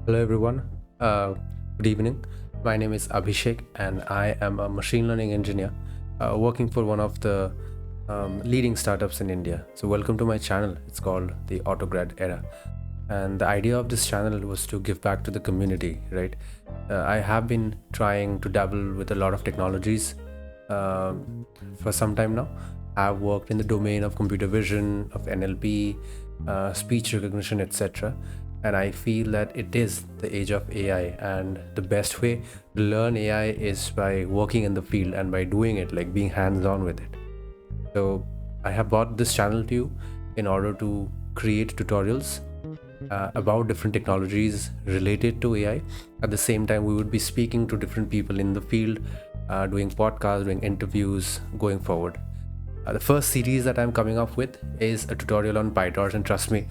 Hello everyone. Good evening. My name is Abhishek and I am a machine learning engineer working for one of the leading startups in India. So welcome to my channel. It's called the Autograd era. And the idea of this channel was to give back to the community, right? I have been trying to dabble with a lot of technologies for some time now. I've worked in the domain of computer vision, of NLP, speech recognition, etc. And I feel that it is the age of AI, and the best way to learn AI is by working in the field and by doing it, like being hands on with it. So, I have brought this channel to you in order to create tutorials about different technologies related to AI. At the same time, we would be speaking to different people in the field, doing podcasts, doing interviews going forward. The first series that I'm coming up with is a tutorial on PyTorch, and trust me,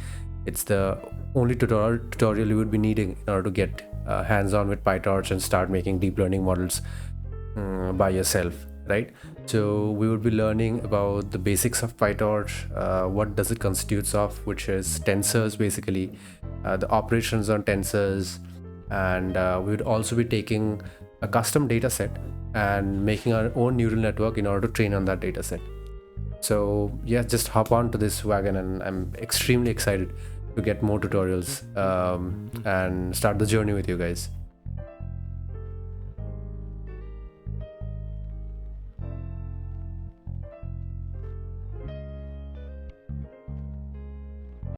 it's the only tutorial you would be needing in order to get hands-on with PyTorch and start making deep learning models by yourself, right? So we would be learning about the basics of PyTorch, what does it constitutes of, which is tensors basically, the operations on tensors, and we would also be taking a custom data set and making our own neural network in order to train on that data set. So yeah, just hop on to this wagon, and I'm extremely excited to get more tutorials and start the journey with you guys.